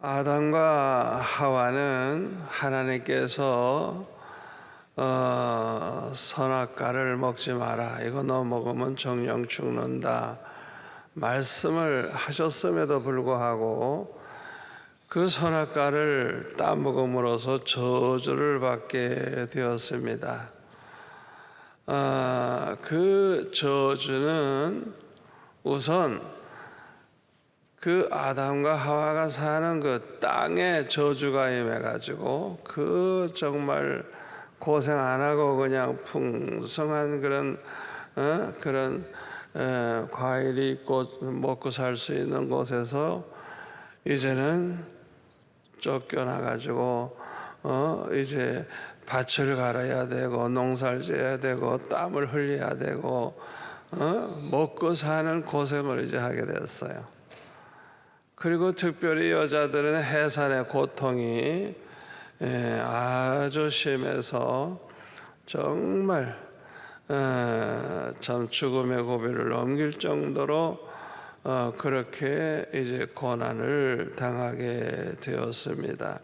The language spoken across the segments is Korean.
아담과 하와는 하나님께서 선악과를 먹지 마라, 이거 너 먹으면 정령 죽는다 말씀을 하셨음에도 불구하고 그 선악과를 따먹음으로써 저주를 받게 되었습니다. 그 저주는 우선 그 아담과 하와가 사는 그 땅에 저주가 임해가지고 그 정말 고생 안 하고 그냥 풍성한 그런 과일이 있고 먹고 살 수 있는 곳에서 이제는 쫓겨나가지고 이제 밭을 갈아야 되고 농사를 지어야 되고 땀을 흘려야 되고 먹고 사는 고생을 이제 하게 됐어요. 그리고 특별히 여자들은 해산의 고통이 아주 심해서 정말 참 죽음의 고비를 넘길 정도로 그렇게 이제 고난을 당하게 되었습니다.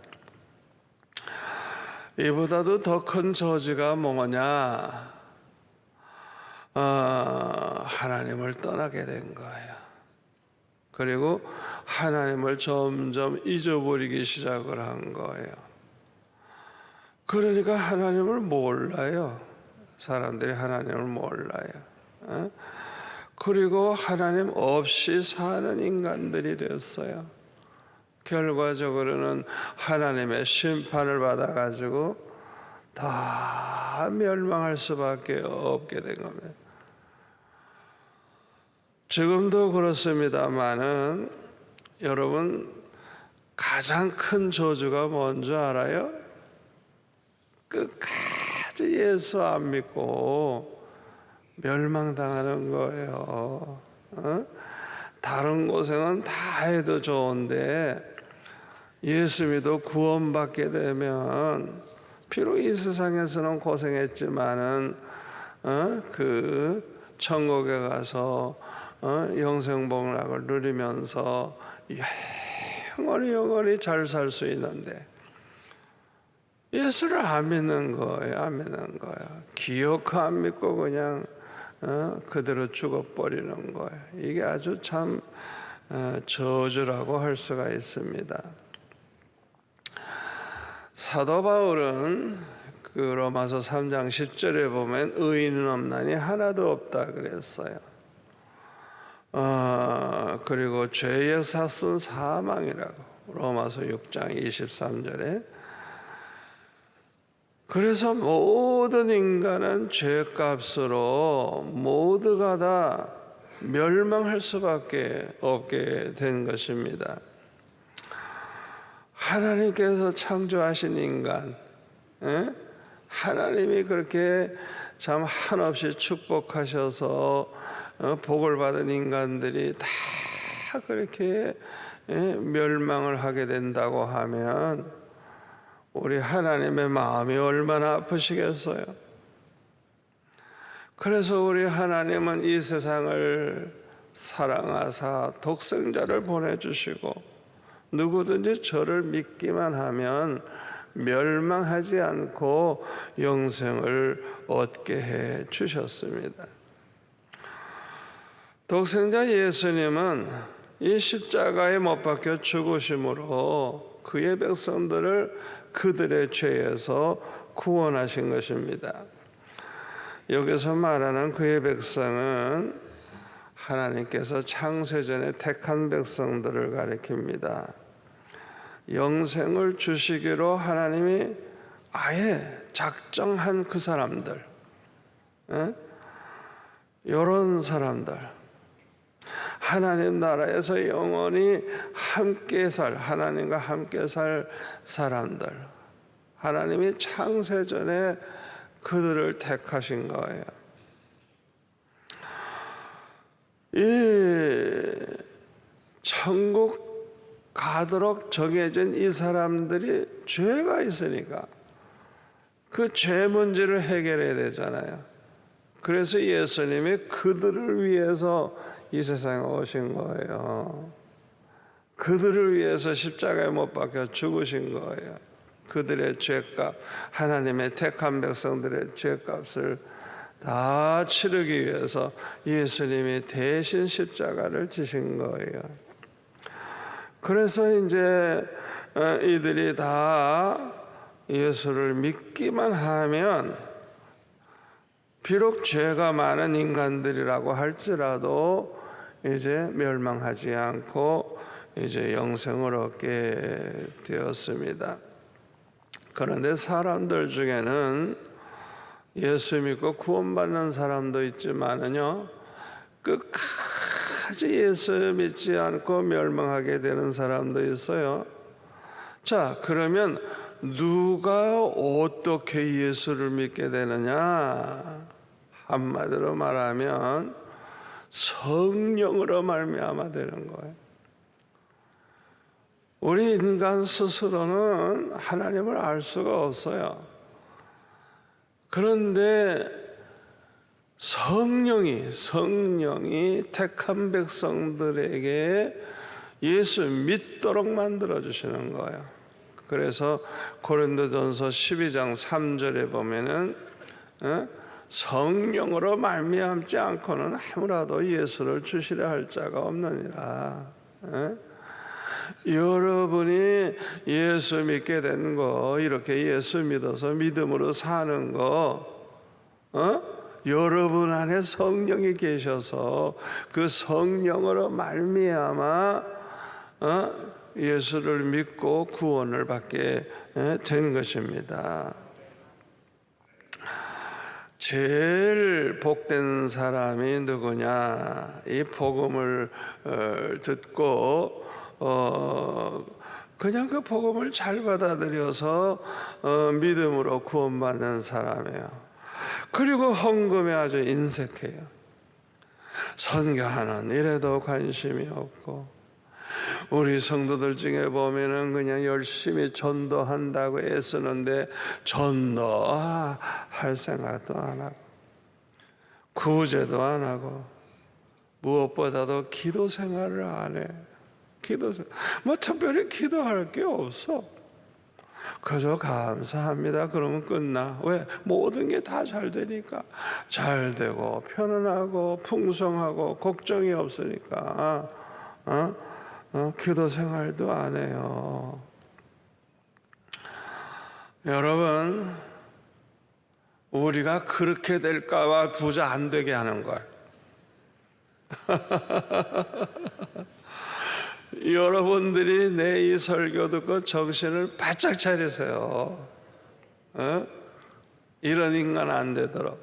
이보다도 더 큰 저주가 뭐냐? 하나님을 떠나게 된 거예요. 그리고 하나님을 점점 잊어버리기 시작을 한 거예요. 그러니까 하나님을 몰라요. 사람들이 하나님을 몰라요. 그리고 하나님 없이 사는 인간들이 됐어요. 결과적으로는 하나님의 심판을 받아가지고 다 멸망할 수밖에 없게 된 겁니다. 지금도 그렇습니다만은 여러분, 가장 큰 저주가 뭔지 알아요? 끝까지 예수 안 믿고 멸망당하는 거예요. 다른 고생은 다 해도 좋은데 예수 믿어 구원받게 되면 비록 이 세상에서는 고생했지만은 그 천국에 가서 영생복락을 누리면서 영원히 잘 살 수 있는데 예수를 안 믿는 거예요. 안 믿는 거예요. 기어코 안 믿고 그냥 그대로 죽어버리는 거예요. 이게 아주 참 저주라고 할 수가 있습니다. 사도 바울은 그 로마서 3장 10절에 보면 의인은 없나니 하나도 없다 그랬어요. 그리고 죄의 삭은 사망이라고 로마서 6장 23절에. 그래서 모든 인간은 죄값으로 모두가 다 멸망할 수밖에 없게 된 것입니다. 하나님께서 창조하신 인간, 하나님이 그렇게 참 한없이 축복하셔서 복을 받은 인간들이 다 그렇게 멸망을 하게 된다고 하면 우리 하나님의 마음이 얼마나 아프시겠어요? 그래서 우리 하나님은 이 세상을 사랑하사 독생자를 보내주시고 누구든지 저를 믿기만 하면 멸망하지 않고 영생을 얻게 해 주셨습니다. 독생자 예수님은 이 십자가에 못 박혀 죽으심으로 그의 백성들을 그들의 죄에서 구원하신 것입니다. 여기서 말하는 그의 백성은 하나님께서 창세전에 택한 백성들을 가리킵니다. 영생을 주시기로 하나님이 아예 작정한 그 사람들, 이런 사람들, 하나님 나라에서 영원히 함께 살, 하나님과 함께 살 사람들, 하나님이 창세전에 그들을 택하신 거예요. 이 천국 가도록 정해진 이 사람들이 죄가 있으니까 그 죄 문제를 해결해야 되잖아요. 그래서 예수님이 그들을 위해서 이 세상에 오신 거예요. 그들을 위해서 십자가에 못 박혀 죽으신 거예요. 그들의 죄값, 하나님의 택한 백성들의 죄값을 다 치르기 위해서 예수님이 대신 십자가를 지신 거예요. 그래서 이제 이들이 다 예수를 믿기만 하면 비록 죄가 많은 인간들이라고 할지라도 이제 멸망하지 않고 이제 영생을 얻게 되었습니다. 그런데 사람들 중에는 예수 믿고 구원받는 사람도 있지만은요, 끝까지 예수 믿지 않고 멸망하게 되는 사람도 있어요. 자, 그러면 누가 어떻게 예수를 믿게 되느냐? 한마디로 말하면 성령으로 말미암아 되는 거예요. 우리 인간 스스로는 하나님을 알 수가 없어요. 그런데 성령이 택한 백성들에게 예수 믿도록 만들어 주시는 거예요. 그래서 고린도전서 12장 3절에 보면은 성령으로 말미암지 않고는 아무라도 예수를 주시려 할 자가 없느니라. 여러분이 예수 믿게 된 거, 이렇게 예수 믿어서 믿음으로 사는 거, 여러분 안에 성령이 계셔서 그 성령으로 말미암아 예수를 믿고 구원을 받게 된 것입니다. 제일 복된 사람이 누구냐? 이 복음을 듣고 그냥 그 복음을 잘 받아들여서 믿음으로 구원받는 사람이에요. 그리고 헌금에 아주 인색해요. 선교하는 일에도 관심이 없고, 우리 성도들 중에 보면은 그냥 열심히 전도한다고 애쓰는데 전도할 생각도 안 하고, 구제도 안 하고, 무엇보다도 기도 생활을 안 해. 뭐 특별히 기도할 게 없어. 그저 감사합니다 그러면 끝나. 왜? 모든 게 다 잘 되니까. 잘 되고 편안하고 풍성하고 걱정이 없으니까 기도 생활도 안 해요. 여러분, 우리가 그렇게 될까 봐 부자 안 되게 하는 걸. 여러분들이 내 이 설교 듣고 정신을 바짝 차리세요. 이런 인간 안 되도록.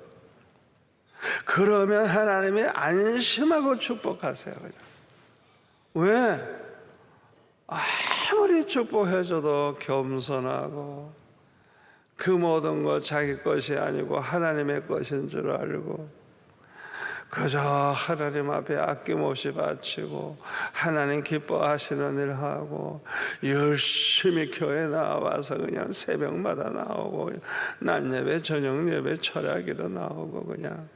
그러면 하나님이 안심하고 축복하세요. 그냥. 왜? 아무리 축복해줘도 겸손하고 그 모든 것 자기 것이 아니고 하나님의 것인 줄 알고 그저 하나님 앞에 아낌없이 바치고 하나님 기뻐하시는 일 하고 열심히 교회 나와서 그냥 새벽마다 나오고 낮 예배 저녁 예배 철야기도 나오고 그냥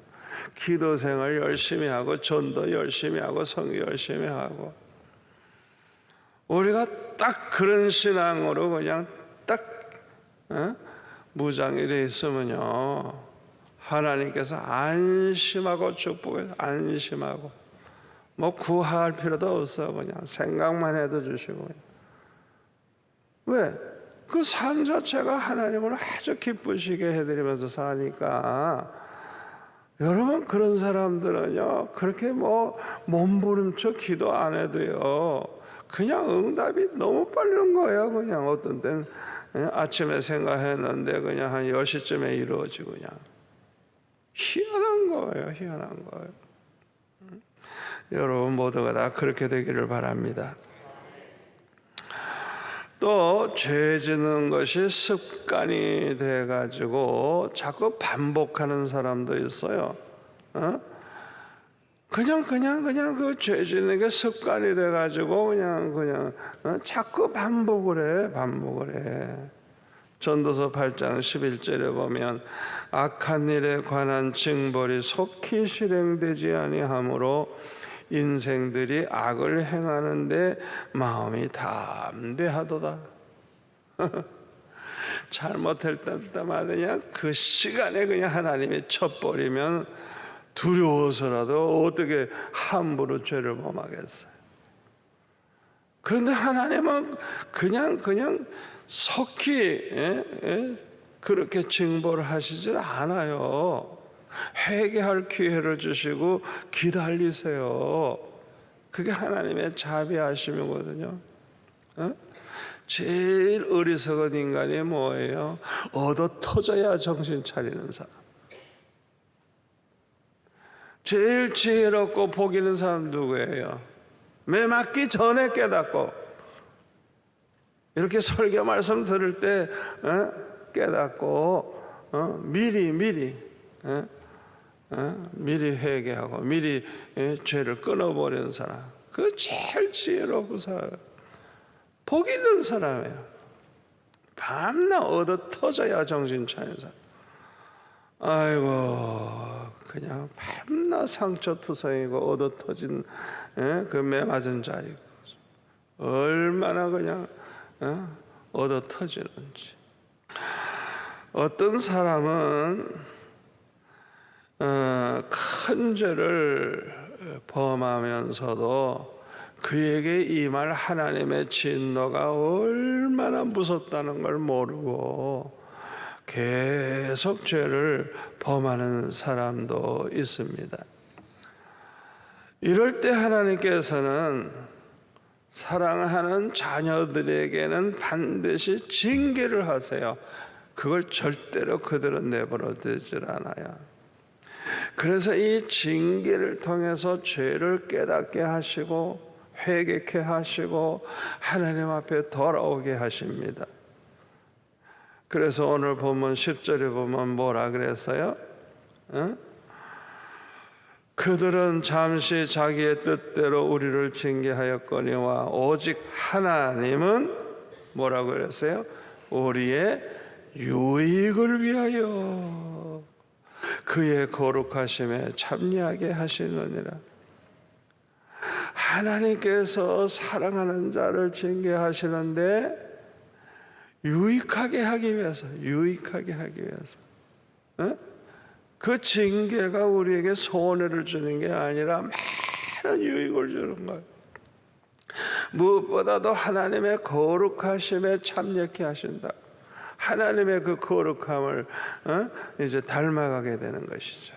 기도 생활 열심히 하고 전도 열심히 하고 성교 열심히 하고, 우리가 딱 그런 신앙으로 그냥 딱 무장이 돼 있으면요, 하나님께서 안심하고 축복해. 안심하고 뭐 구할 필요도 없어. 그냥 생각만 해도 주시고. 왜? 그 삶 자체가 하나님을 아주 기쁘시게 해드리면서 사니까. 여러분, 그런 사람들은요 그렇게 뭐 몸부림쳐 기도 안 해도요 그냥 응답이 너무 빠른 거예요. 그냥 어떤 때는 아침에 생각했는데 그냥 한 10시쯤에 이루어지고, 그냥 희한한 거예요. 희한한 거예요. 여러분 모두가 다 그렇게 되기를 바랍니다. 또 죄 짓는 것이 습관이 돼가지고 자꾸 반복하는 사람도 있어요. 그냥 그 죄 짓는 게 습관이 돼가지고 그냥 자꾸 반복을 해. 전도서 8장 11절에 보면 악한 일에 관한 징벌이 속히 실행되지 아니하므로 인생들이 악을 행하는데 마음이 담대하도다. 잘못할 때마다 그냥 그 시간에 그냥 하나님이 쳐버리면 두려워서라도 어떻게 함부로 죄를 범하겠어요. 그런데 하나님은 그냥 속히 그렇게 징벌을 하시질 않아요. 회개할 기회를 주시고 기다리세요. 그게 하나님의 자비하심이거든요. 제일 어리석은 인간이 뭐예요? 얻어 터져야 정신 차리는 사람. 제일 지혜롭고 복 있는 사람 누구예요? 매 맞기 전에 깨닫고, 이렇게 설교 말씀 들을 때 깨닫고 미리 회개하고 미리 죄를 끊어버리는 사람, 그 제일 지혜롭은 사람, 복 있는 사람이에요. 밤낮 얻어 터져야 정신 차리는 사람. 아이고, 그냥 밤낮 상처투성이고 얻어 터진 그 매맞은 자리고, 얼마나 그냥 얻어 터지는지. 어떤 사람은 큰 죄를 범하면서도 그에게 임할 하나님의 진노가 얼마나 무섭다는 걸 모르고 계속 죄를 범하는 사람도 있습니다. 이럴 때 하나님께서는 사랑하는 자녀들에게는 반드시 징계를 하세요. 그걸 절대로 그들은 내버려 두질 않아요. 그래서 이 징계를 통해서 죄를 깨닫게 하시고 회개케 하시고 하나님 앞에 돌아오게 하십니다. 그래서 오늘 보면 10절에 보면 뭐라 그랬어요? 그들은 잠시 자기의 뜻대로 우리를 징계하였거니와 오직 하나님은 뭐라고 그랬어요? 우리의 유익을 위하여 그의 거룩하심에 참여하게 하시느니라. 하나님께서 사랑하는 자를 징계하시는데 유익하게 하기 위해서, 그 징계가 우리에게 손해를 주는 게 아니라 많은 유익을 주는 거예요. 무엇보다도 하나님의 거룩하심에 참여케 하신다. 하나님의 그 거룩함을 이제 닮아가게 되는 것이죠.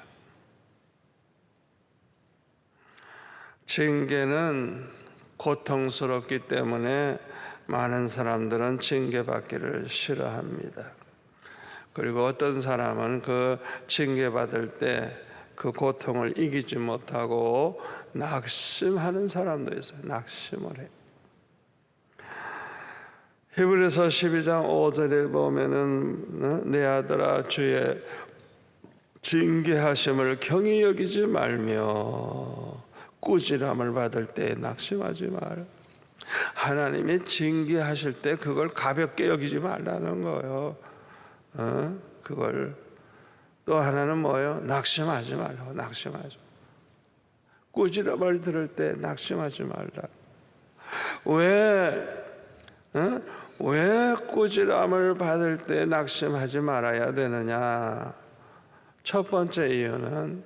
징계는 고통스럽기 때문에 많은 사람들은 징계받기를 싫어합니다. 그리고 어떤 사람은 그 징계받을 때 그 고통을 이기지 못하고 낙심하는 사람도 있어요. 낙심을 해. 히브리서 12장 5절에 보면은 내 아들아 주의 징계하심을 경히 여기지 말며 꾸지람을 받을 때 낙심하지 마라. 하나님이 징계하실 때 그걸 가볍게 여기지 말라는 거예요. 그걸 또 하나는 뭐예요? 낙심하지 말라고. 낙심하지. 꾸지람을 들을 때 낙심하지 말라. 왜 꾸지람을 받을 때 낙심하지 말아야 되느냐? 첫 번째 이유는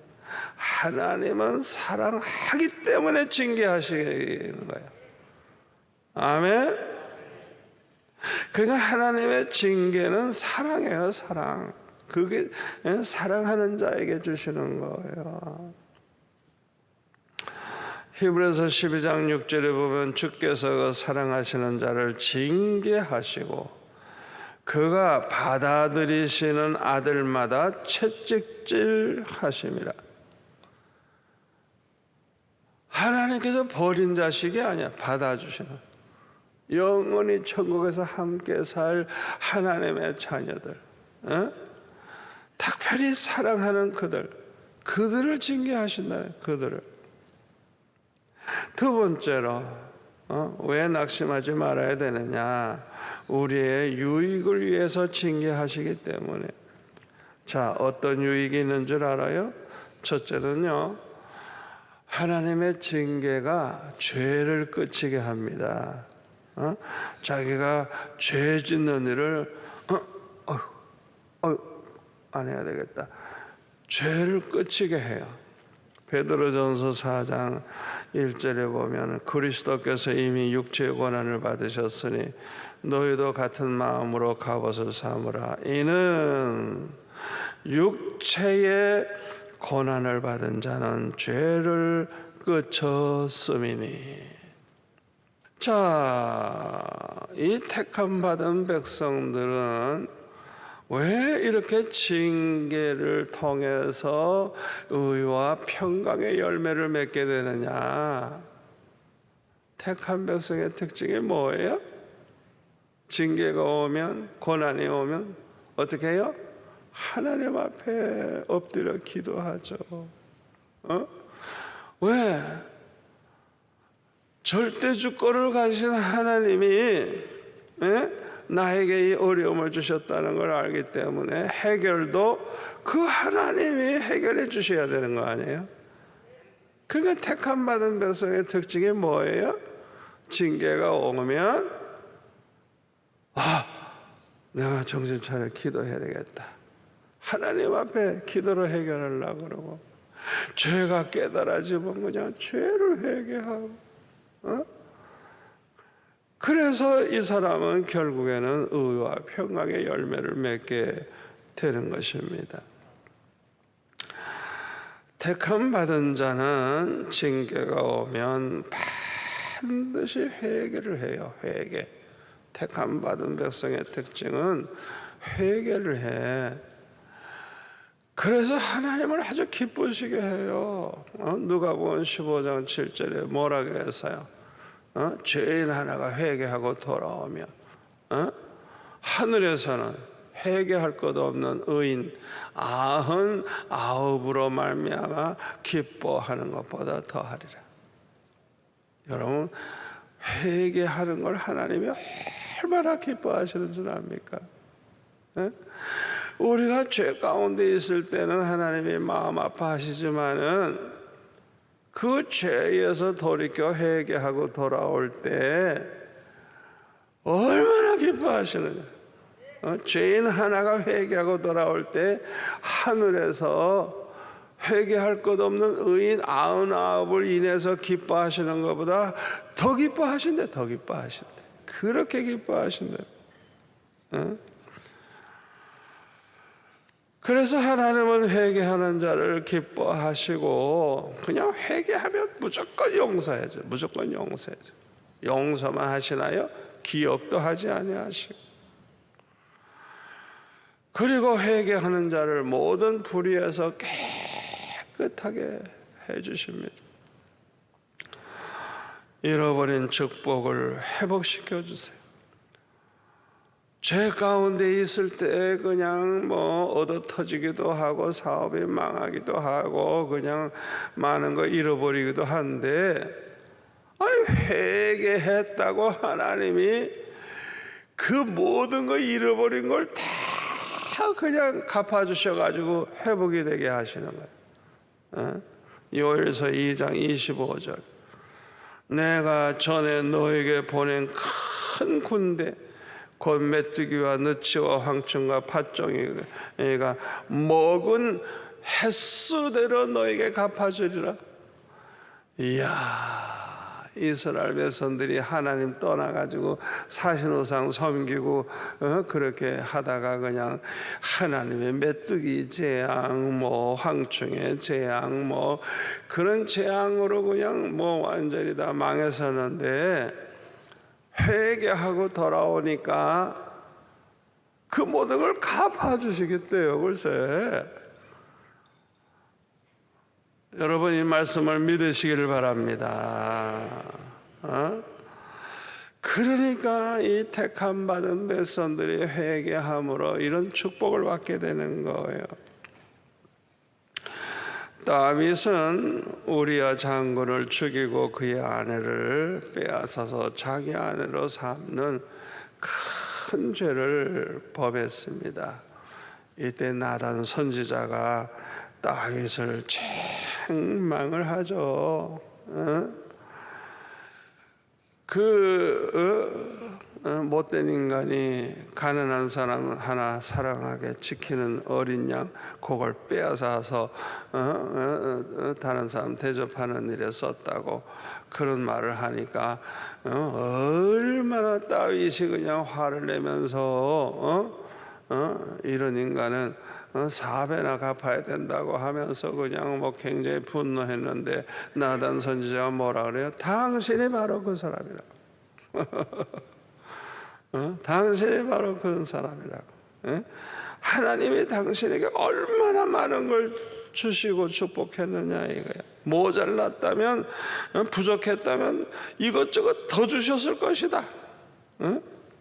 하나님은 사랑하기 때문에 징계하시는 거예요. 아멘. 그러니까 하나님의 징계는 사랑이에요. 사랑. 그게 사랑하는 자에게 주시는 거예요. 히브리서 12장 6절에 보면 주께서 사랑하시는 자를 징계하시고 그가 받아들이시는 아들마다 채찍질 하심이라. 하나님께서 버린 자식이 아니야. 받아주시는, 영원히 천국에서 함께 살 하나님의 자녀들, 특별히 사랑하는 그들을 징계하신다. 그들을. 두 번째로 왜 낙심하지 말아야 되느냐? 우리의 유익을 위해서 징계하시기 때문에. 자, 어떤 유익이 있는 줄 알아요? 첫째는요, 하나님의 징계가 죄를 그치게 합니다. 자기가 죄 짓는 일을 안 해야 되겠다. 죄를 그치게 해요. 베드로전서 4장 1절에 보면 그리스도께서 이미 육체의 고난을 받으셨으니 너희도 같은 마음으로 갑옷을 삼으라. 이는 육체의 고난을 받은 자는 죄를 그쳤음이니. 자, 이 택함 받은 백성들은 왜 이렇게 징계를 통해서 의와 평강의 열매를 맺게 되느냐? 택한 백성의 특징이 뭐예요? 징계가 오면, 고난이 오면 어떻게 해요? 하나님 앞에 엎드려 기도하죠. 왜? 절대주권을 가진 하나님이 나에게 이 어려움을 주셨다는 걸 알기 때문에 해결도 그 하나님이 해결해 주셔야 되는 거 아니에요? 그러니까 택함 받은 백성의 특징이 뭐예요? 징계가 오면 내가 정신 차려 기도해야 되겠다. 하나님 앞에 기도로 해결하려고 그러고, 죄가 깨달아지면 그냥 죄를 회개하고, 그래서 이 사람은 결국에는 의와 평강의 열매를 맺게 되는 것입니다. 택함 받은 자는 징계가 오면 반드시 회개를 해요. 회개. 택함 받은 백성의 특징은 회개를 해. 그래서 하나님을 아주 기쁘시게 해요. 누가복음 15장 7절에 뭐라 그랬어요? 죄인 하나가 회개하고 돌아오면 하늘에서는 회개할 것 없는 의인 99으로 말미암아 기뻐하는 것보다 더하리라. 여러분, 회개하는 걸 하나님이 얼마나 기뻐하시는 줄 압니까? 우리가 죄 가운데 있을 때는 하나님이 마음 아파하시지만은 그 죄에서 돌이켜 회개하고 돌아올 때 얼마나 기뻐하시느냐. 죄인 하나가 회개하고 돌아올 때 하늘에서 회개할 것 없는 의인 99을 인해서 기뻐하시는 것보다 더 기뻐하신대. 더 기뻐하신대. 그렇게 기뻐하신대. 그래서 하나님은 회개하는 자를 기뻐하시고 그냥 회개하면 무조건 용서해줘. 무조건 용서해줘. 용서만 하시나요? 기억도 하지 아니하시고. 그리고 회개하는 자를 모든 불의에서 깨끗하게 해주십니다. 잃어버린 축복을 회복시켜 주세요. 죄 가운데 있을 때 그냥 얻어 터지기도 하고 사업이 망하기도 하고 그냥 많은 거 잃어버리기도 한데, 아니 회개했다고 하나님이 그 모든 거 잃어버린 걸 다 그냥 갚아주셔가지고 회복이 되게 하시는 거예요. 요엘서 2장 25절 내가 전에 너에게 보낸 큰 군대 곧 메뚜기와 느치와 황충과 팥종이가 먹은 횟수대로 너에게 갚아주리라. 이야, 이스라엘 백성들이 하나님 떠나가지고 사신우상 섬기고 그렇게 하다가 그냥 하나님의 메뚜기 재앙, 황충의 재앙, 그런 재앙으로 그냥 완전히 다 망했었는데, 회개하고 돌아오니까 그 모든 걸 갚아주시겠대요. 글쎄, 여러분 이 말씀을 믿으시기를 바랍니다. 그러니까 이 택함 받은 백성들이 회개함으로 이런 축복을 받게 되는 거예요. 다윗은 우리야 장군을 죽이고 그의 아내를 빼앗아서 자기 아내로 삼는 큰 죄를 범했습니다. 이때 나단 선지자가 다윗을 책망을 하죠. 못된 인간이 가난한 사람 하나 사랑하게 지키는 어린 양 그걸 빼앗아서 다른 사람 대접하는 일에 썼다고 그런 말을 하니까 얼마나 다윗이 그냥 화를 내면서 이런 인간은 4배나 갚아야 된다고 하면서 그냥 뭐 굉장히 분노했는데 나단 선지자가 뭐라 그래요? 당신이 바로 그 사람이라고. 당신이 바로 그런 사람이라고. 하나님이 당신에게 얼마나 많은 걸 주시고 축복했느냐 이거야. 모자랐다면, 부족했다면 이것저것 더 주셨을 것이다.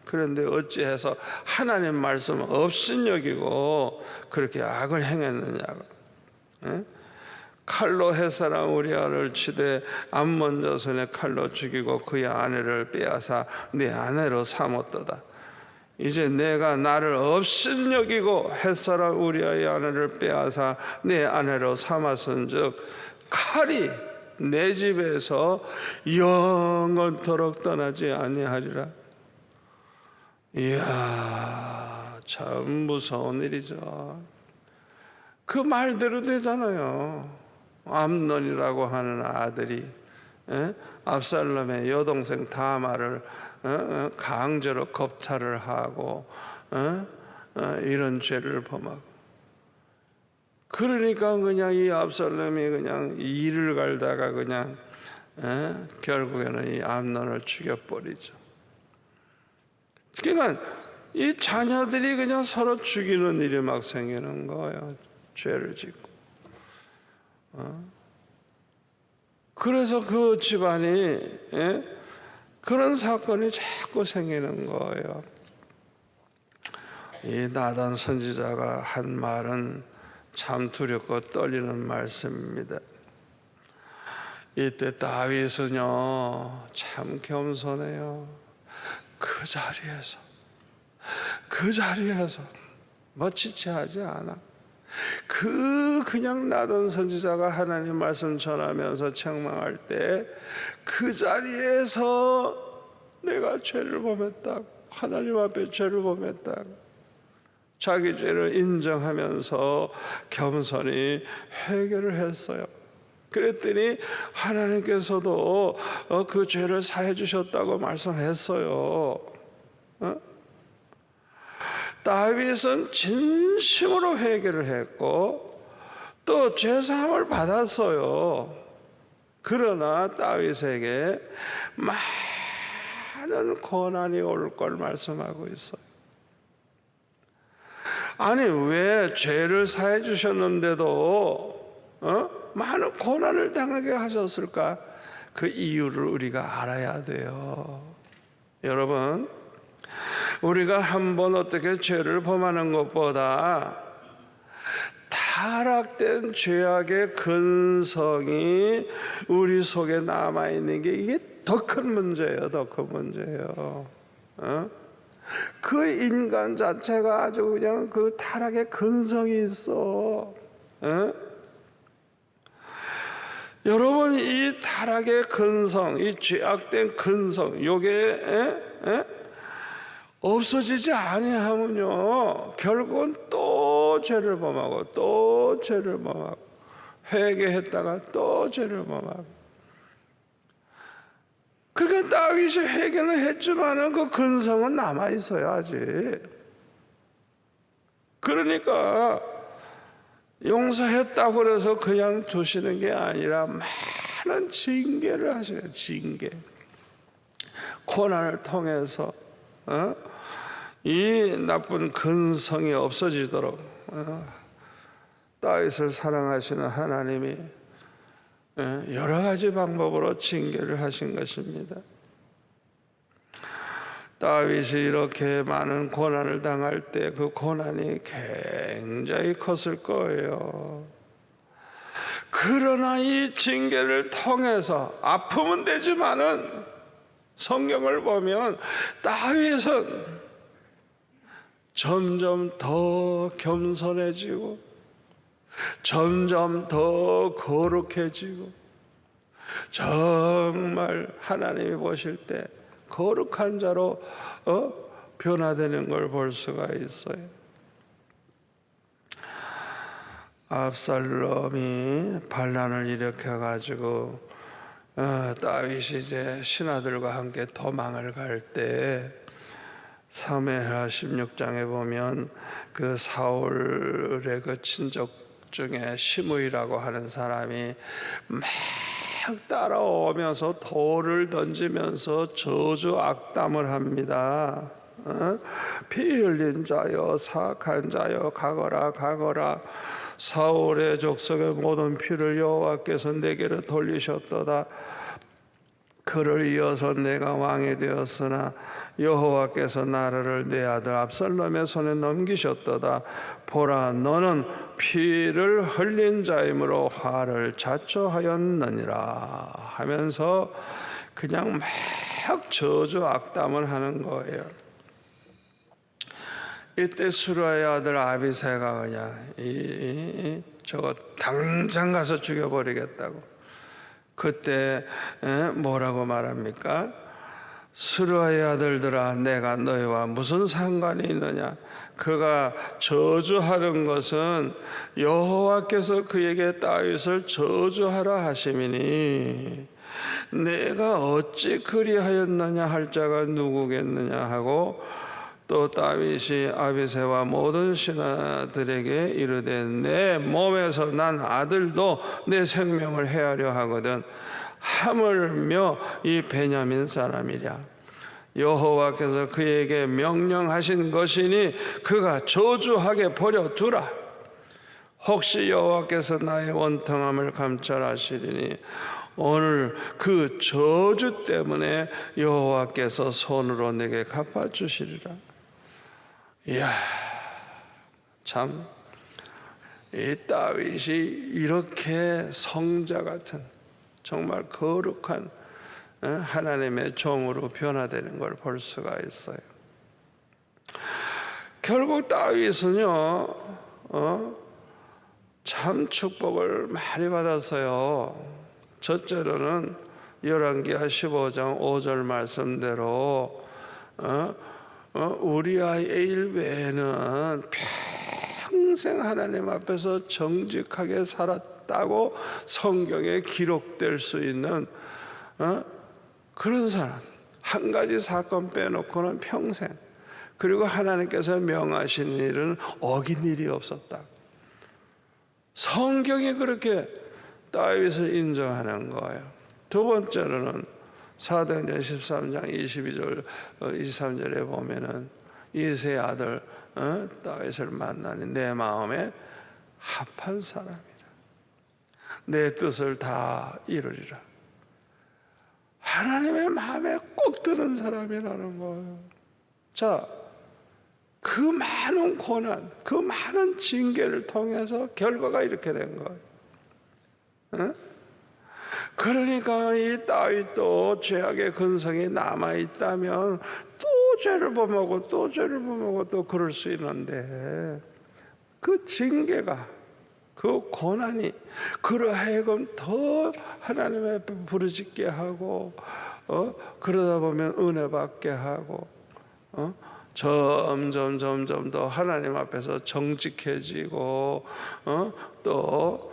그런데 어찌해서 하나님 말씀 업신여기고 그렇게 악을 행했느냐고. 칼로 햇사람 우리아를 치되 암몬 자손의 칼로 죽이고 그의 아내를 빼앗아 네 아내로 삼았도다. 이제 내가 나를 업신여기고 햇사람 우리아의 아내를 빼앗아 네 아내로 삼았은즉 칼이 내 집에서 영원토록 떠나지 아니하리라. 이야, 참 무서운 일이죠. 그 말대로 되잖아요. 암논이라고 하는 아들이 압살롬의 여동생 다마를 강제로 겁탈을 하고 이런 죄를 범하고, 그러니까 그냥 이 압살롬이 그냥 이를 갈다가 그냥 결국에는 이 암논을 죽여버리죠. 그러니까 이 자녀들이 그냥 서로 죽이는 일이 막 생기는 거예요. 죄를 짓고. 그래서 그 집안이 그런 사건이 자꾸 생기는 거예요. 이 나단 선지자가 한 말은 참 두렵고 떨리는 말씀입니다. 이때 다윗은요 참 겸손해요. 그 자리에서 뭐 지체하지 않아. 그냥 나단 선지자가 하나님 말씀 전하면서 책망할 때 그 자리에서 내가 죄를 범했다고, 하나님 앞에 죄를 범했다고 자기 죄를 인정하면서 겸손히 회개를 했어요. 그랬더니 하나님께서도 그 죄를 사해 주셨다고 말씀했어요. 다윗은 진심으로 회개를 했고 또 죄사함을 받았어요. 그러나 다윗에게 많은 고난이 올 걸 말씀하고 있어요. 아니 왜 죄를 사해 주셨는데도 많은 고난을 당하게 하셨을까? 그 이유를 우리가 알아야 돼요. 여러분, 우리가 한번 어떻게 죄를 범하는 것보다 타락된 죄악의 근성이 우리 속에 남아있는 게 이게 더 큰 문제예요. 더 큰 문제예요. 그 인간 자체가 아주 그냥 그 타락의 근성이 있어. 여러분, 이 타락의 근성, 이 죄악된 근성, 요게 없어지지 아니하면요 결국은 또 죄를 범하고 또 죄를 범하고 회개했다가 또 죄를 범하고. 그러니까 다윗이 회개는 했지만은 그 근성은 남아 있어요 아직. 그러니까 용서했다고 그래서 그냥 두시는 게 아니라 많은 징계를 하셔요. 징계. 고난을 통해서 이 나쁜 근성이 없어지도록 다윗을 사랑하시는 하나님이 여러 가지 방법으로 징계를 하신 것입니다. 다윗이 이렇게 많은 고난을 당할 때 그 고난이 굉장히 컸을 거예요. 그러나 이 징계를 통해서 아픔은 되지만은 성경을 보면 다윗은 점점 더 겸손해지고 점점 더 거룩해지고 정말 하나님이 보실 때 거룩한 자로 변화되는 걸 볼 수가 있어요. 압살롬이 반란을 일으켜가지고 다윗이 이제 신하들과 함께 도망을 갈 때 사무엘하 16장에 보면 그 사울의 그 친족 중에 시므이라고 하는 사람이 막 따라오면서 돌을 던지면서 저주 악담을 합니다. 피 흘린 자여 사악한 자여 가거라 가거라. 사울의 족속의 모든 피를 여호와께서 내게로 돌리셨도다. 그를 이어서 내가 왕이 되었으나 여호와께서 나라를 내 아들 압살롬의 손에 넘기셨도다. 보라, 너는 피를 흘린 자이므로 화를 자초하였느니라 하면서 그냥 막 저주 악담을 하는 거예요. 이때 수라의 아들 아비새가 그냥 저거 당장 가서 죽여버리겠다고. 그때 뭐라고 말합니까? 수라의 아들들아, 내가 너희와 무슨 상관이 있느냐? 그가 저주하는 것은 여호와께서 그에게 다윗을 저주하라 하심이니 내가 어찌 그리하였느냐 할 자가 누구겠느냐 하고, 또 다윗이 아비새와 모든 신하들에게 이르되 내 몸에서 난 아들도 내 생명을 해하려 하거든 하물며 이 베냐민 사람이랴. 여호와께서 그에게 명령하신 것이니 그가 저주하게 버려두라. 혹시 여호와께서 나의 원통함을 감찰하시리니 오늘 그 저주 때문에 여호와께서 손으로 내게 갚아주시리라. 이야, 참, 이 다윗이 이렇게 성자 같은 정말 거룩한 하나님의 종으로 변화되는 걸 볼 수가 있어요. 결국 다윗은요, 참 축복을 많이 받았어요. 첫째로는 열왕기하 15장 5절 말씀대로 우리아의 일 외에는 평생 하나님 앞에서 정직하게 살았다고 성경에 기록될 수 있는 그런 사람, 한 가지 사건 빼놓고는 평생, 그리고 하나님께서 명하신 일은 어긴 일이 없었다. 성경이 그렇게 다윗을 인정하는 거예요. 두 번째로는 사도행전 13장 22절 23절에 보면은 이새의 아들 다윗을 만나니 내 마음에 합한 사람이라, 내 뜻을 다 이루리라. 하나님의 마음에 꼭 드는 사람이라는 거예요. 자, 그 많은 고난, 그 많은 징계를 통해서 결과가 이렇게 된 거예요. 그러니까 이 다윗도 죄악의 근성이 남아있다면 또 죄를 범하고 또 죄를 범하고 또 그럴 수 있는데, 그 징계가, 그 고난이 그로 하여금 더 하나님 앞에 부르짖게 하고 그러다 보면 은혜 받게 하고 점점 더 하나님 앞에서 정직해지고 또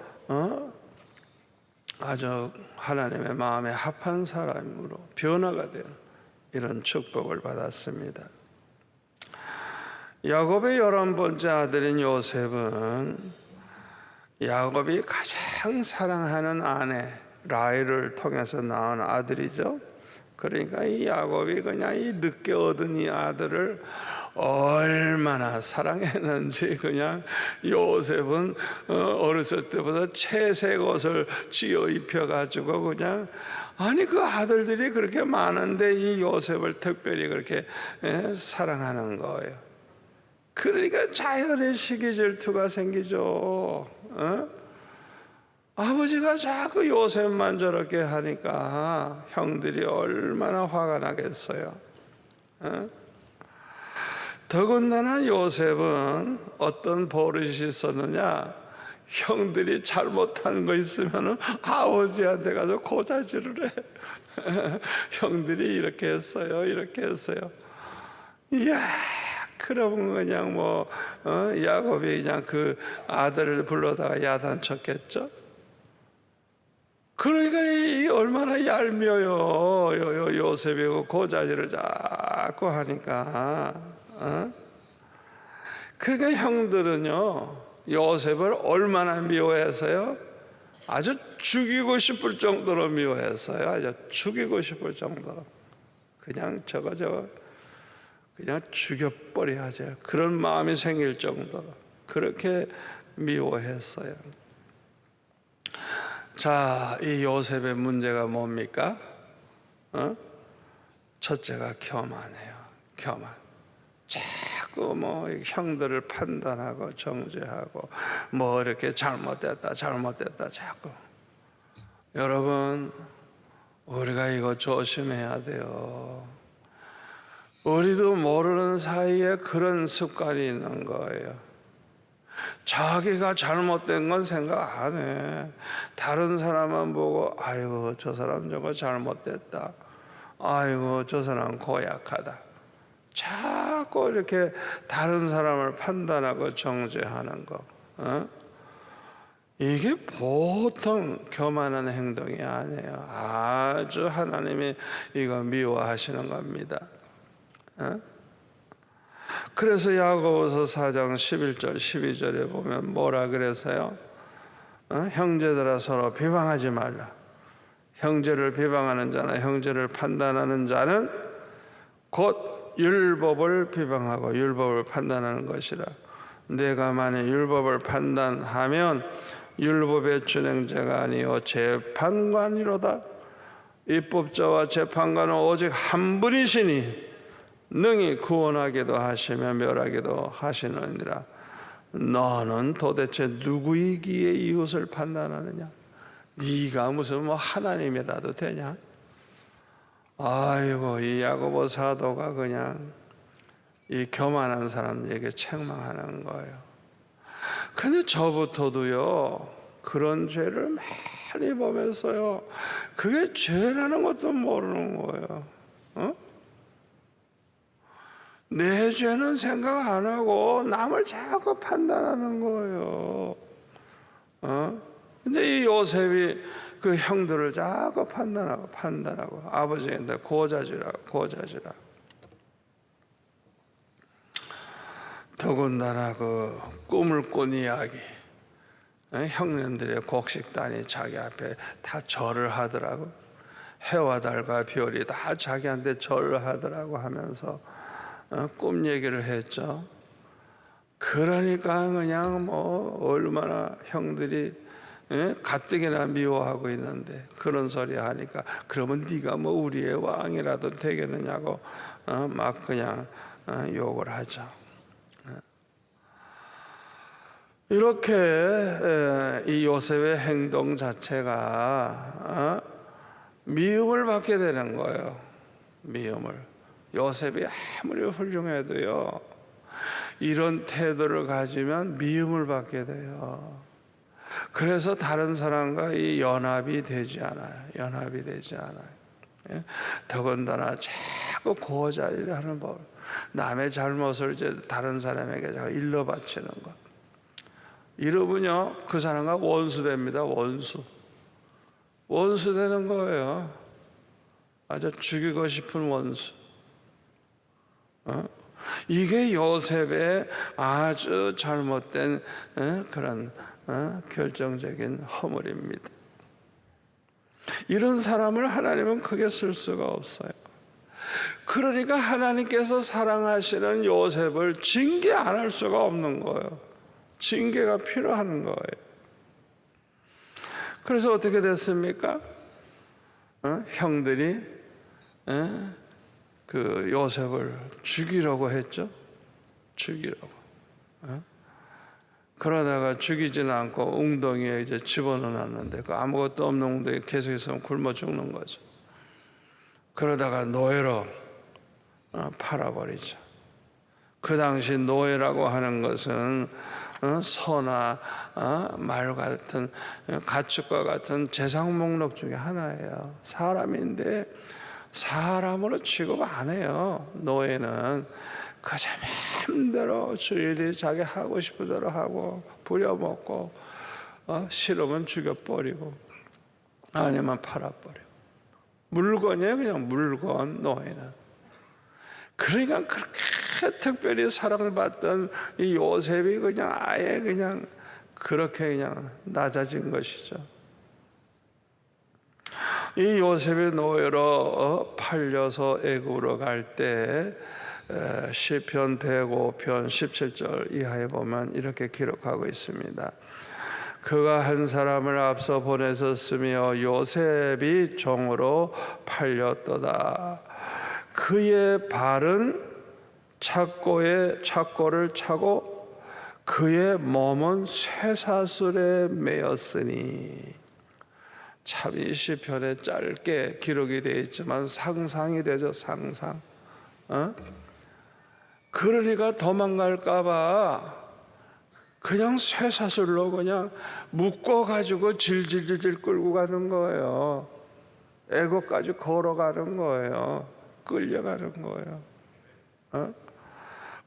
아주 하나님의 마음에 합한 사람으로 변화가 되는 이런 축복을 받았습니다. 야곱의 11번째 아들인 요셉은 야곱이 가장 사랑하는 아내 라헬을 통해서 낳은 아들이죠. 그러니까 이 야곱이 그냥 이 늦게 얻은 이 아들을 얼마나 사랑했는지, 그냥 요셉은 어렸을 때보다 채색 옷을 지어 입혀가지고 그냥, 아니 그 아들들이 그렇게 많은데 이 요셉을 특별히 그렇게 사랑하는 거예요. 그러니까 자연의 시기 질투가 생기죠. 아버지가 자꾸 요셉만 저렇게 하니까 형들이 얼마나 화가 나겠어요. 더군다나 요셉은 어떤 버릇이 있었느냐, 형들이 잘못한 거 있으면 아버지한테 가서 고자질을 해. 형들이 이렇게 했어요, 이렇게 했어요. 이야, 그러면 그냥 야곱이 그냥 그 아들을 불러다가 야단쳤겠죠. 그러니까 이 얼마나 얄미워요. 요셉이 그 고자질을 자꾸 하니까. 그러니까 형들은요, 요셉을 얼마나 미워해서요? 아주 죽이고 싶을 정도로 미워했어요. 아주 죽이고 싶을 정도로. 그냥 저거 그냥 죽여버려야죠. 그런 마음이 생길 정도로 그렇게 미워했어요. 자, 이 요셉의 문제가 뭡니까? 첫째가 교만해요. 교만. 자꾸 형들을 판단하고 정죄하고 이렇게 잘못됐다 자꾸. 여러분, 우리가 이거 조심해야 돼요. 우리도 모르는 사이에 그런 습관이 있는 거예요. 자기가 잘못된 건 생각 안 해. 다른 사람만 보고 아이고 저 사람 저거 잘못됐다, 아이고 저 사람 고약하다, 자꾸 이렇게 다른 사람을 판단하고 정죄하는 거, 이게 보통 교만한 행동이 아니에요. 아주 하나님이 이거 미워하시는 겁니다. 그래서 야고보서 4장 11절 12절에 보면 뭐라 그래서요? 형제들아 서로 비방하지 말라. 형제를 비방하는 자나 형제를 판단하는 자는 곧 율법을 비방하고 율법을 판단하는 것이라. 내가 만일 율법을 판단하면 율법의 준행자가 아니요 재판관이로다. 입법자와 재판관은 오직 한 분이시니 능히 구원하기도 하시며 멸하기도 하시느니라. 너는 도대체 누구이기에 이웃을 판단하느냐? 네가 무슨 하나님이라도 되냐? 아이고, 이 야고보 사도가 그냥 이 교만한 사람에게 책망하는 거예요. 근데 저부터도요, 그런 죄를 많이 보면서요, 그게 죄라는 것도 모르는 거예요. 내 죄는 생각 안 하고 남을 자꾸 판단하는 거예요. 근데 이 요셉이 그 형들을 자꾸 판단하고 아버지한테 고자지라. 더군다나 그 꿈을 꾼 이야기, 형님들의 곡식단이 자기 앞에 다 절을 하더라고. 해와 달과 별이 다 자기한테 절을 하더라고 하면서 꿈 얘기를 했죠. 그러니까 그냥 얼마나 형들이 가뜩이나 미워하고 있는데 그런 소리 하니까 그러면 네가 우리의 왕이라도 되겠느냐고 막 그냥 욕을 하죠. 이렇게 이 요셉의 행동 자체가 미움을 받게 되는 거예요. 미움을. 요셉이 아무리 훌륭해도요, 이런 태도를 가지면 미움을 받게 돼요. 그래서 다른 사람과 이 연합이 되지 않아요. 더군다나 자꾸 고자질하는 법, 남의 잘못을 이제 다른 사람에게 일러 바치는 것. 이러면요, 그 사람과 원수 됩니다. 원수 되는 거예요. 아주 죽이고 싶은 원수. 이게 요셉의 아주 잘못된 그런 결정적인 허물입니다. 이런 사람을 하나님은 크게 쓸 수가 없어요. 그러니까 하나님께서 사랑하시는 요셉을 징계 안 할 수가 없는 거예요. 징계가 필요한 거예요. 그래서 어떻게 됐습니까? 형들이 그 요셉을 죽이려고 했죠. 그러다가 죽이지는 않고 웅덩이에 이제 집어넣어놨는데 그 아무것도 없는 웅덩이에 계속 있으면 굶어 죽는 거죠. 그러다가 노예로 팔아버리죠. 그 당시 노예라고 하는 것은 소나 말 같은 가축과 같은 재상 목록 중에 하나예요. 사람인데 사람으로 취급 안 해요. 노예는 그저 마음대로 주인이 자기 하고 싶은 대로 하고 부려먹고 싫으면 죽여버리고 아니면 팔아버리고 물건이에요. 그냥 물건. 노예는. 그러니까 그렇게 특별히 사랑을 받던 이 요셉이 그냥 아예 그냥 그렇게 그냥 낮아진 것이죠. 이 요셉이 노예로 팔려서 애굽으로 갈 때 시편 105편 17절 이하에 보면 이렇게 기록하고 있습니다. 그가 한 사람을 앞서 보내셨으며 요셉이 종으로 팔렸도다. 그의 발은 착고를 차고 그의 몸은 쇠사슬에 매였으니. 참 이 시편에 짧게 기록이 되어 있지만 상상이 되죠. 상상. 그러니까 도망갈까봐 그냥 쇠사슬로 그냥 묶어가지고 질질질질 끌고 가는 거예요. 애국까지 걸어가는 거예요. 끌려가는 거예요.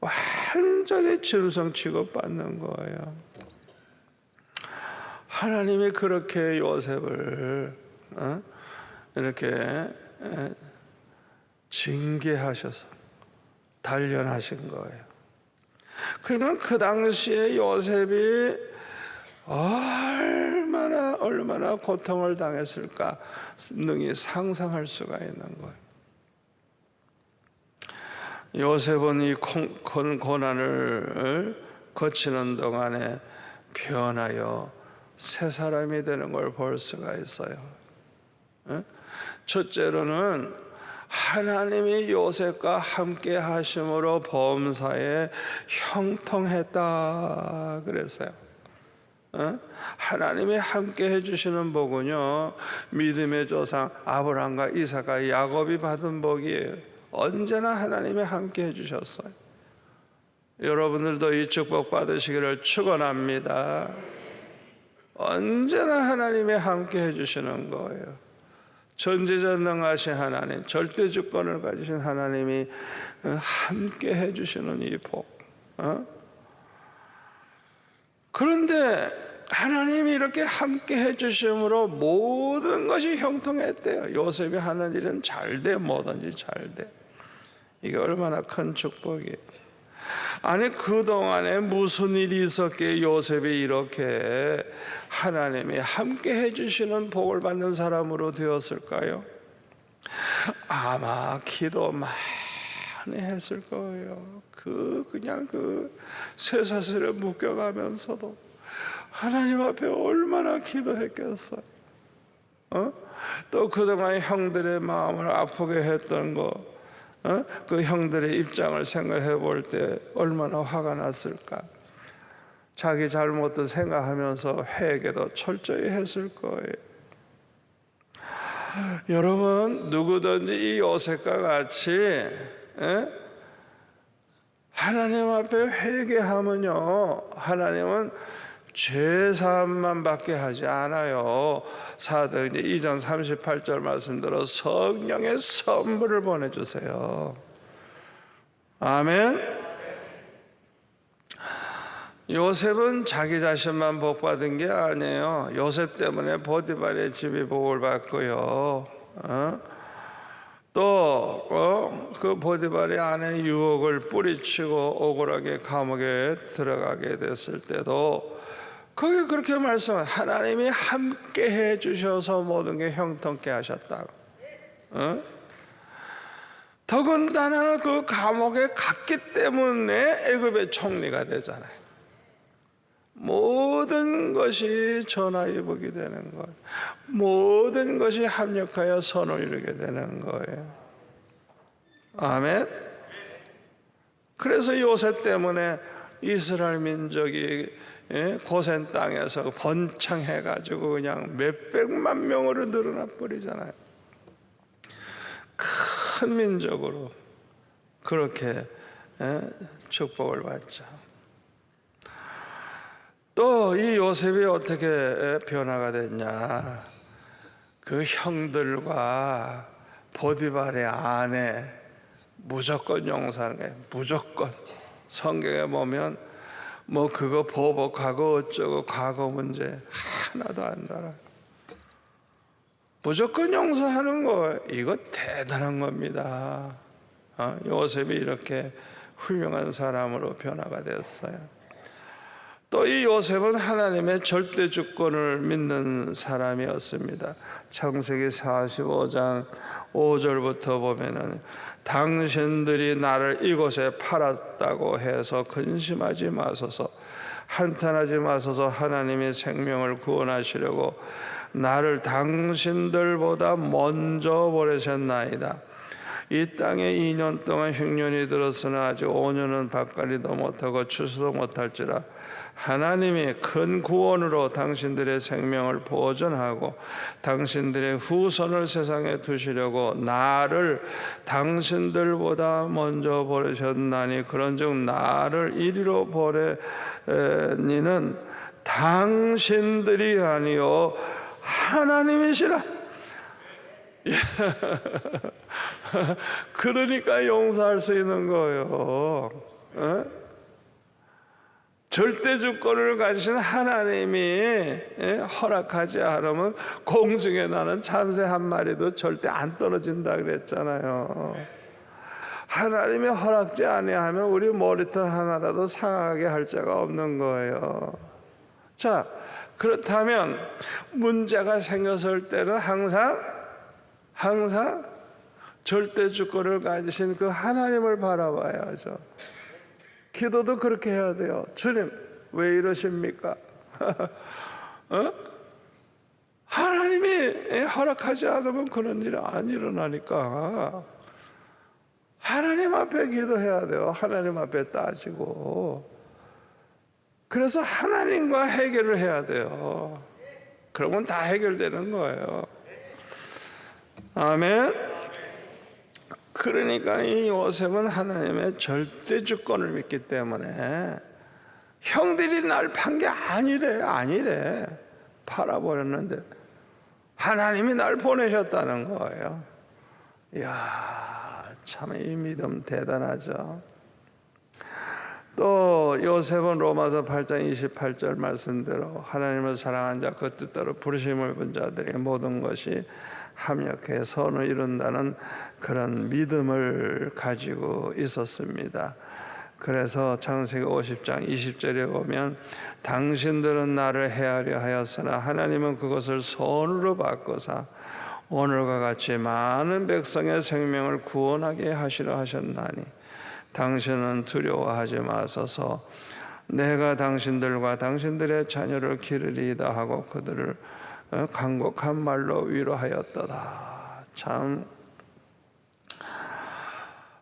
완전히 짐승 취급받는 거예요. 하나님이 그렇게 요셉을 이렇게 징계하셔서 단련하신 거예요. 그러니까 그 당시에 요셉이 얼마나 고통을 당했을까 능히 상상할 수가 있는 거예요. 요셉은 이 고난을 거치는 동안에 변하여 새 사람이 되는 걸 볼 수가 있어요. 첫째로는 하나님이 요셉과 함께 하심으로 범사에 형통했다 그랬어요. 하나님이 함께 해주시는 복은요, 믿음의 조상 아브라함과 이삭과 야곱이 받은 복이에요. 언제나 하나님이 함께 해주셨어요. 여러분들도 이 축복 받으시기를 축원합니다. 언제나 하나님이 함께 해주시는 거예요. 전지전능하신 하나님, 절대주권을 가지신 하나님이 함께 해주시는 이 복. 그런데 하나님이 이렇게 함께 해주심으로 모든 것이 형통했대요. 요셉이 하는 일은 잘돼, 뭐든지 잘돼. 이게 얼마나 큰 축복이에요. 아니 그동안에 무슨 일이 있었기에 요셉이 이렇게 하나님이 함께 해주시는 복을 받는 사람으로 되었을까요? 아마 기도 많이 했을 거예요. 그냥 쇠사슬에 묶여가면서도 하나님 앞에 얼마나 기도했겠어요. 또 그동안 형들의 마음을 아프게 했던 거, 그 형들의 입장을 생각해 볼 때 얼마나 화가 났을까. 자기 잘못도 생각하면서 회개도 철저히 했을 거예요. 여러분, 누구든지 이 요셉과 같이 하나님 앞에 회개하면요, 하나님은 죄사함만 받게 하지 않아요. 사도행전 2장 38절 말씀대로 성령의 선물을 보내주세요. 아멘. 요셉은 자기 자신만 복받은 게 아니에요. 요셉 때문에 보디발의 집이 복을 받고요, 또 그 보디발의 아내 유혹을 뿌리치고 억울하게 감옥에 들어가게 됐을 때도 거기 그렇게 말씀해요. 하나님이 함께 해주셔서 모든 게 형통케 하셨다고. 더군다나 그 감옥에 갔기 때문에 애굽의 총리가 되잖아요. 모든 것이 전화위복이 되는 거예요. 모든 것이 합력하여 선을 이루게 되는 거예요. 아멘. 그래서 요셉 때문에 이스라엘 민족이 고센 땅에서 번창해가지고 그냥 몇백만 명으로 늘어나 버리잖아요. 큰 민족으로 그렇게 축복을 받죠. 또 이 요셉이 어떻게 변화가 됐냐? 그 형들과 보디발의 아내 무조건 용서하는 거예요. 무조건. 성경에 보면 뭐 그거 보복하고 어쩌고 과거 문제 하나도 안 달아요. 무조건 용서하는 거, 이거 대단한 겁니다. 요셉이 이렇게 훌륭한 사람으로 변화가 되었어요. 또 이 요셉은 하나님의 절대 주권을 믿는 사람이었습니다. 창세기 45장 5절부터 보면은 당신들이 나를 이곳에 팔았다고 해서 근심하지 마소서, 한탄하지 마소서. 하나님의 생명을 구원하시려고 나를 당신들보다 먼저 보내셨나이다. 이 땅에 2년 동안 흉년이 들었으나 아직 5년은 밭갈이도 못하고 추수도 못할지라 하나님이 큰 구원으로 당신들의 생명을 보존하고 당신들의 후손을 세상에 두시려고 나를 당신들보다 먼저 보내셨나니 그런즉 나를 이리로 보내니는 당신들이 아니요 하나님이시라. 그러니까 용서할 수 있는 거예요. 절대 주권을 가지신 하나님이 허락하지 않으면 공중에 나는 참새 한 마리도 절대 안 떨어진다 그랬잖아요. 하나님이 허락지 아니하면 우리 머리털 하나라도 상하게 할 자가 없는 거예요. 자, 그렇다면 문제가 생겼을 때는 항상 절대 주권을 가지신 그 하나님을 바라봐야죠. 기도도 그렇게 해야 돼요. 주님, 왜 이러십니까? 하나님이 허락하지 않으면 그런 일이 안 일어나니까 하나님 앞에 기도해야 돼요. 하나님 앞에 따지고. 그래서 하나님과 해결을 해야 돼요. 그러면 다 해결되는 거예요. 아멘. 그러니까 이 요셉은 하나님의 절대 주권을 믿기 때문에 형들이 날 판 게 아니래. 팔아버렸는데 하나님이 날 보내셨다는 거예요. 이야, 참 이 믿음 대단하죠. 또 요셉은 로마서 8장 28절 말씀대로 하나님을 사랑한 자 그 뜻대로 부르심을 본 자들의 모든 것이 합력해 선을 이룬다는 그런 믿음을 가지고 있었습니다. 그래서 창세기 50장 20절에 보면 당신들은 나를 해하려 하였으나 하나님은 그것을 선으로 바꾸사 오늘과 같이 많은 백성의 생명을 구원하게 하시려 하셨나니 당신은 두려워하지 마소서. 내가 당신들과 당신들의 자녀를 기르리이다 하고 그들을 간곡한 말로 위로하였더라. 참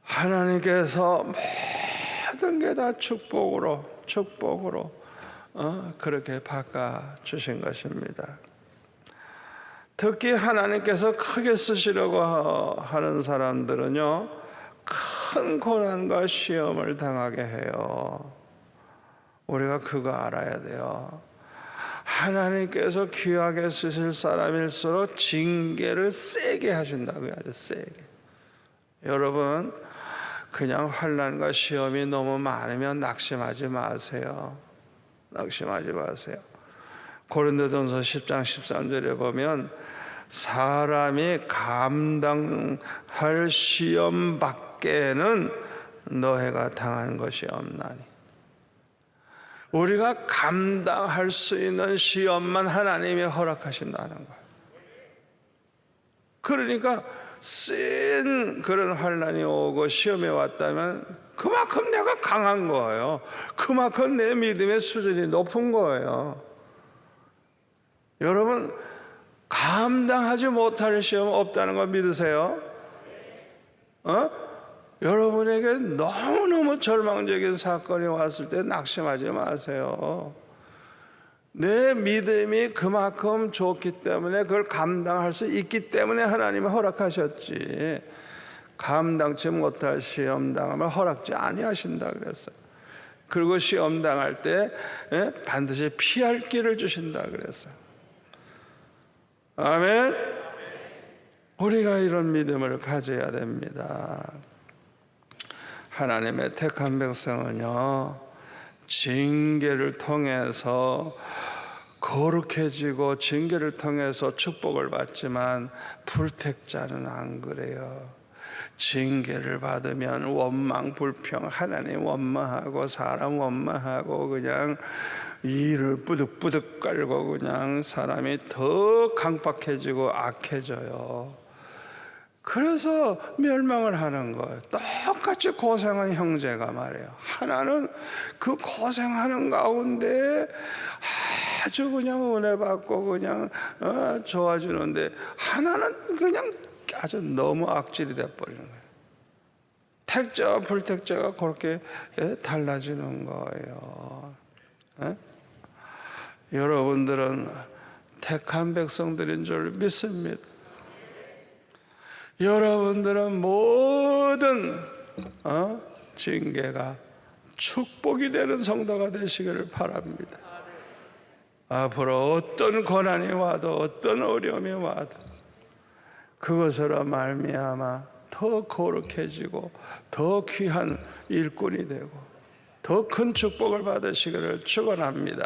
하나님께서 모든 게 다 축복으로 그렇게 바꿔주신 것입니다. 특히 하나님께서 크게 쓰시려고 하는 사람들은요, 큰 고난과 시험을 당하게 해요. 우리가 그거 알아야 돼요. 하나님께서 귀하게 쓰실 사람일수록 징계를 세게 하신다고요. 아주 세게. 여러분, 그냥 환난과 시험이 너무 많으면 낙심하지 마세요. 낙심하지 마세요. 고린도전서 10장 13절에 보면 사람이 감당할 시험 밖에는 너희가 당한 것이 없나니. 우리가 감당할 수 있는 시험만 하나님이 허락하신다는 거예요. 그러니까 센 그런 환난이 오고 시험이 왔다면 그만큼 내가 강한 거예요. 그만큼 내 믿음의 수준이 높은 거예요. 여러분, 감당하지 못할 시험 없다는 거 믿으세요? 여러분에게 너무너무 절망적인 사건이 왔을 때 낙심하지 마세요. 내 믿음이 그만큼 좋기 때문에 그걸 감당할 수 있기 때문에 하나님이 허락하셨지, 감당치 못할 시험 당하면 허락지 아니하신다 그랬어요. 그리고 시험 당할 때 반드시 피할 길을 주신다 그랬어요. 아멘. 우리가 이런 믿음을 가져야 됩니다. 하나님의 택한 백성은요, 징계를 통해서 거룩해지고 징계를 통해서 축복을 받지만 불택자는 안 그래요. 징계를 받으면 원망, 불평, 하나님 원망하고 사람 원망하고 그냥 이를 뿌득뿌득 깔고 그냥 사람이 더 강박해지고 악해져요. 그래서 멸망을 하는 거예요. 똑같이 고생한 형제가 말이에요. 하나는 그 고생하는 가운데 아주 그냥 은혜 받고 그냥 좋아지는데, 하나는 그냥 아주 너무 악질이 돼버리는 거예요. 택자와 불택자가 그렇게 달라지는 거예요. 여러분들은 택한 백성들인 줄 믿습니다. 여러분들은 모든 징계가 축복이 되는 성도가 되시기를 바랍니다. 앞으로 어떤 고난이 와도 어떤 어려움이 와도 그것으로 말미암아 더 거룩해지고 더 귀한 일꾼이 되고 더 큰 축복을 받으시기를 축원합니다.